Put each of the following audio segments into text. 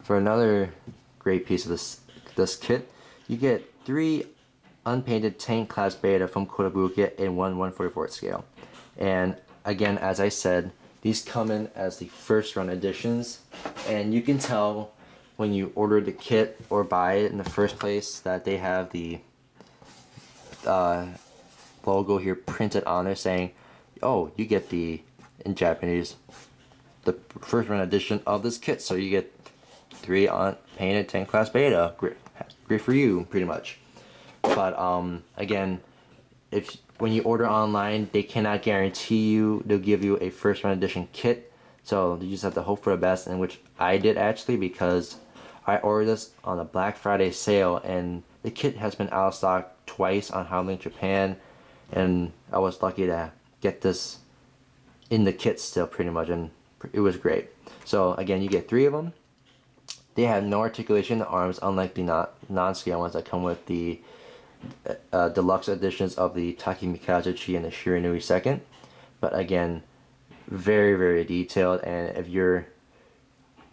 for another great piece of this kit, you get 3 unpainted tank class beta from Kotobukiya in 1/144th scale. And again, as I said, these come in as the first run editions, and you can tell when you order the kit or buy it in the first place that they have the logo here printed on there saying, oh, you get the, in Japanese, the first run edition of this kit, so you get 3 unpainted tank class beta. Great for you, pretty much. But again, when you order online, they cannot guarantee you they'll give you a first run edition kit, so you just have to hope for the best, and which I did actually, because I ordered this on a Black Friday sale and the kit has been out of stock twice on Howling Japan, and I was lucky to get this in the kit still, pretty much, and it was great. So again, you get 3 of them. They have no articulation in the arms, unlike the non-scale ones that come with the deluxe editions of the Takemikaze and the Shiranui second. But again, very, very detailed, and if you're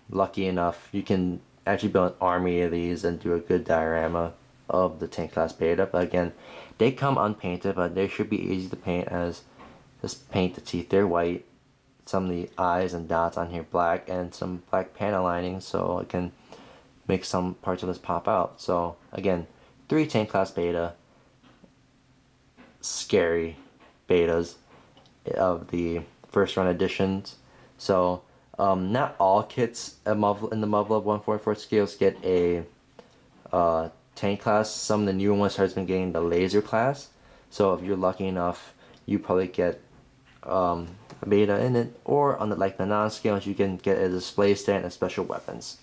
lucky enough, you can actually build an army of these and do a good diorama of the tank class beta. But again, they come unpainted, but they should be easy to paint, as just paint the teeth, they're white, some of the eyes and dots on here black, and some black panel lining, so it can make some parts of this pop out. So again, 3 tank class beta, scary betas of the first run editions. So not all kits in the Muv-Luv 1/44 scales get a tank class. Some of the newer ones has been getting the laser class. So if you're lucky enough, you probably get a beta in it, or on like the non-scales, you can get a display stand and special weapons.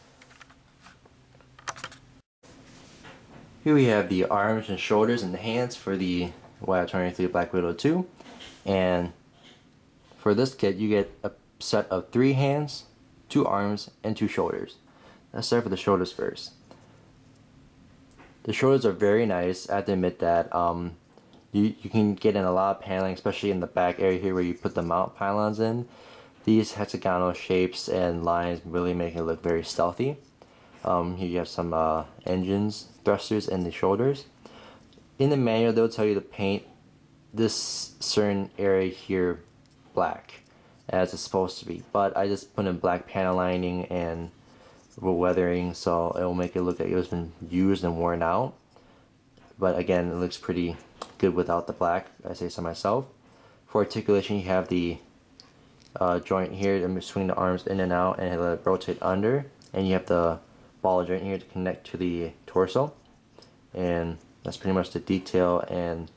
Here we have the arms and shoulders and the hands for the YF-23 Black Widow 2, and for this kit you get a set of 3 hands, 2 arms, and 2 shoulders. Let's start with the shoulders first. The shoulders are very nice. I have to admit that you can get in a lot of paneling, especially in the back area here where you put the mount pylons in. These hexagonal shapes and lines really make it look very stealthy. Here you have some engines, thrusters, and the shoulders. In the manual, they'll tell you to paint this certain area here black, as it's supposed to be. But I just put in black panel lining and weathering, so it will make it look like it was been used and worn out. But again, it looks pretty good without the black, I say so myself. For articulation, you have the joint here to swing the arms in and out and let it rotate under, and you have the ball joint here to connect to the torso, and that's pretty much the detail and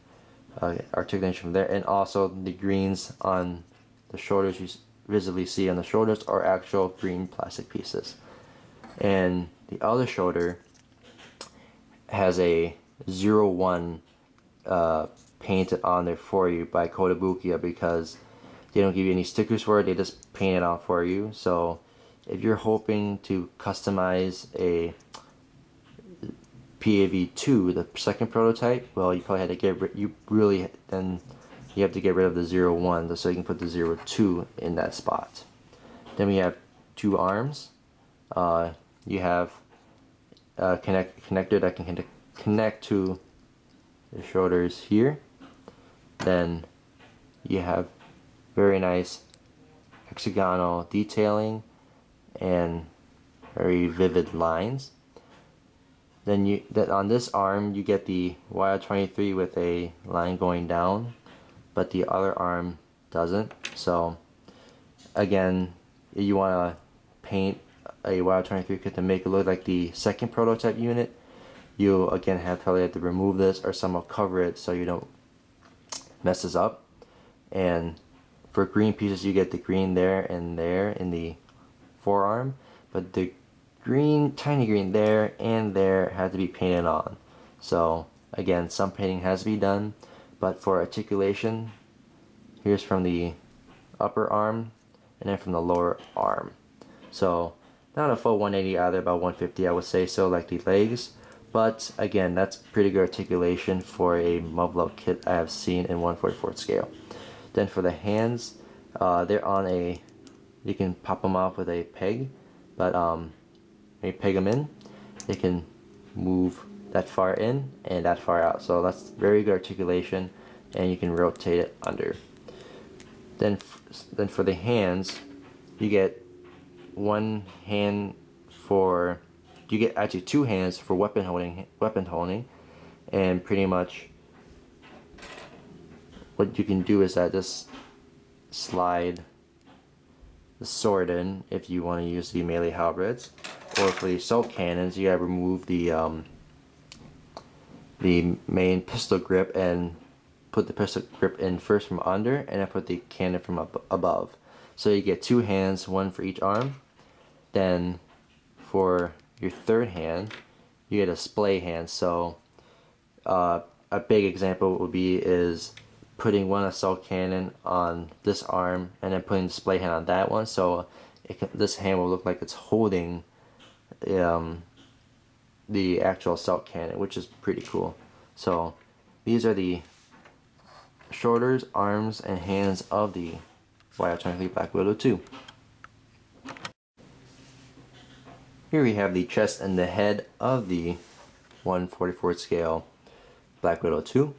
articulation from there. And also the greens on the shoulders, you visibly see on the shoulders, are actual green plastic pieces. And the other shoulder has a 01 painted on there for you by Kotobukiya, because they don't give you any stickers for it, they just paint it on for you. So if you're hoping to customize a PAV2, the second prototype, well, you probably had to get rid, you have to get rid of the 01 so you can put the 02 in that spot. Then we have 2 arms. You have a connector that can connect to the shoulders here. Then you have very nice hexagonal detailing and very vivid lines. Then on this arm you get the YF-23 with a line going down, but the other arm doesn't. So again, if you want to paint a YF-23 kit to make it look like the second prototype unit, you again probably have to remove this or somehow cover it so you don't mess this up. And for green pieces, you get the green there and there in the forearm, but the green, tiny green there and there had to be painted on. So again, some painting has to be done, but for articulation, here's from the upper arm and then from the lower arm. So not a full 180 either, about 150 I would say, so like the legs. But again, that's pretty good articulation for a Muv-Luv kit I have seen in 1/44 scale. Then for the hands, they're on a, you can pop them off with a peg, but when you peg them in, they can move that far in and that far out. So that's very good articulation, and you can rotate it under. Then for the hands, you get one hand for, you get actually two hands for weapon holding, and pretty much what you can do is that just slide the sword in if you want to use the melee halberds, or for the assault cannons you gotta remove the main pistol grip and put the pistol grip in first from under, and then put the cannon from above. So you get two hands, one for each arm. Then for your third hand, you get a splay hand. So a big example would be is putting one assault cannon on this arm and then putting the splay hand on that one. So this hand will look like it's holding the actual assault cannon, which is pretty cool. So these are the shoulders, arms, and hands of the YF-23 Black Widow 2. Here we have the chest and the head of the 1/44 scale Black Widow 2.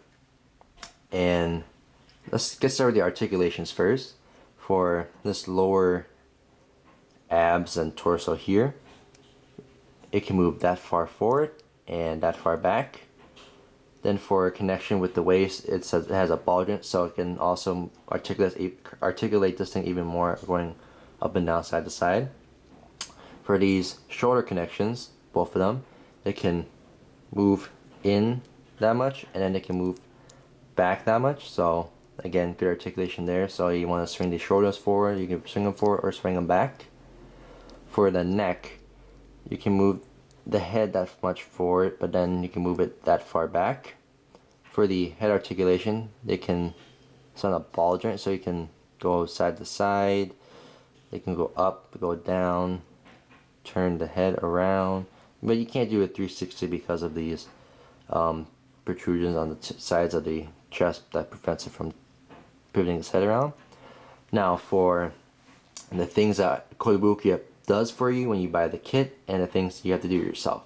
And let's get started with the articulations first. For this lower abs and torso here, it can move that far forward and that far back. Then for connection with the waist, it says it has a ball joint, so it can also articulate this thing even more, going up and down, side to side. For these shoulder connections, both of them, they can move in that much, and then they can move back that much. So again, good articulation there. So you want to swing the shoulders forward, you can swing them forward or swing them back. For the neck, you can move the head that much forward, but then you can move it that far back. For the head articulation, they can, it's on a ball joint, so you can go side to side, they can go up, go down, turn the head around, but you can't do a 360 because of these protrusions on the sides of the chest that prevents it from pivoting its head around. Now for the things that Kotobukiya does for you when you buy the kit, and the things you have to do yourself.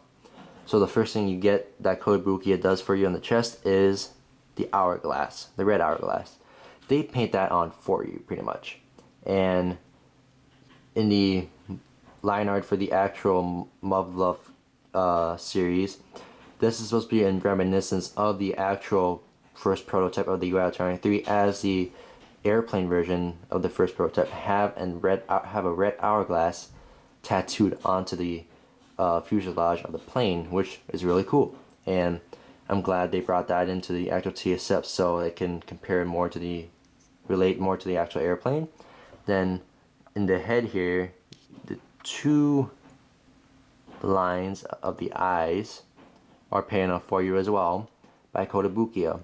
So the first thing you get that Kotobukiya does for you on the chest is the hourglass, the red hourglass. They paint that on for you pretty much. And in the line art for the actual Muv-Luv series, this is supposed to be in reminiscence of the actual first prototype of the YF-23, as the airplane version of the first prototype have a red hourglass tattooed onto the fuselage of the plane, which is really cool. And I'm glad they brought that into the actual TSF so it can compare more to the, relate more to the actual airplane. Then in the head here, the two lines of the eyes are painted on for you as well by Kotobukiya.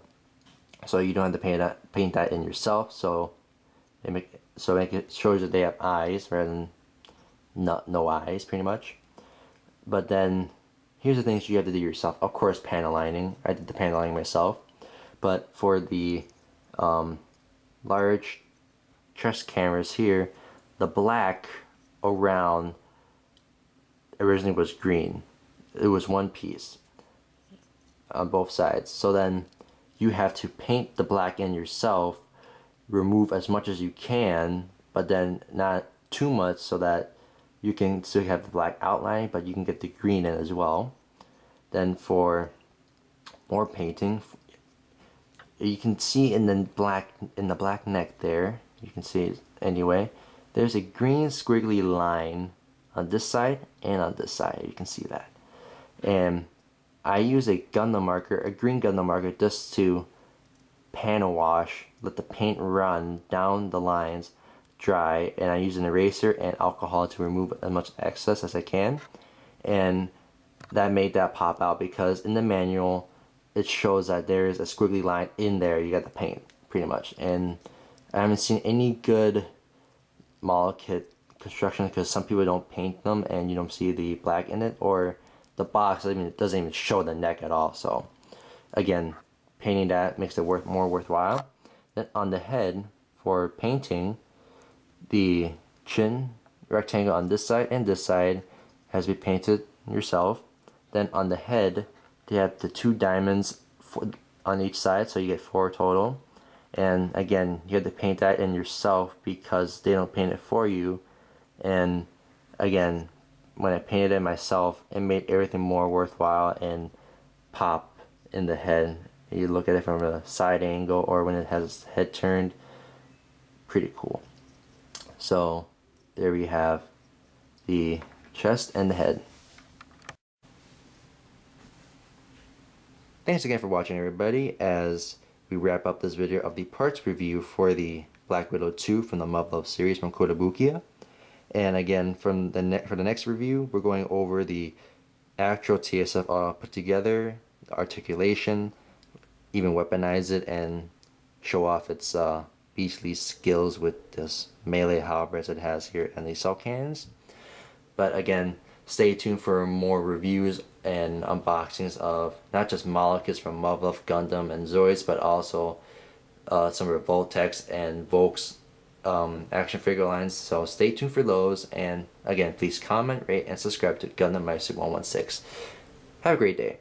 So you don't have to paint that in yourself. So it shows that they have eyes rather than no eyes, pretty much. But then here's the things you have to do yourself. Of course, panel lining. I did the panel lining myself. But for the large chest cameras here, the black around originally was green. It was one piece on both sides. So then you have to paint the black in yourself, remove as much as you can, but then not too much so that you can still have the black outline, but you can get the green in as well. Then for more painting, you can see in the black neck there, you can see it anyway, there's a green squiggly line on this side and on this side. You can see that. And I use a Gundam marker, a green Gundam marker, just to panel wash, let the paint run down the lines, dry, and I use an eraser and alcohol to remove as much excess as I can. And that made that pop out because in the manual it shows that there is a squiggly line in there. You got the paint pretty much, and I haven't seen any good model kit construction because some people don't paint them and you don't see the black in it, or the box, I mean, it doesn't even show the neck at all. So again, painting that makes it more worthwhile. Then on the head, for painting, the chin rectangle on this side and this side has to be painted yourself. Then on the head, they have the 2 diamonds on each side, so you get 4 total. And again, you have to paint that in yourself because they don't paint it for you. And again, when I painted it myself, it made everything more worthwhile and pop in the head. You look at it from a side angle or when it has its head turned, pretty cool. So there we have the chest and the head. Thanks again for watching, everybody, as we wrap up this video of the parts review for the Black Widow 2 from the Muv-Luv series from Kotobukiya. And again, for the next review, we're going over the actual TSF all put together, the articulation, even weaponize it and show off its beastly skills with this melee halberds it has here and these cell cannons. But again, stay tuned for more reviews and unboxings of not just Molekits from Muv-Luv, Gundam, and Zoids, but also some Revoltex and Volks action figure lines. So stay tuned for those. And again, please comment, rate, and subscribe to Gundam Meister 116. Have a great day.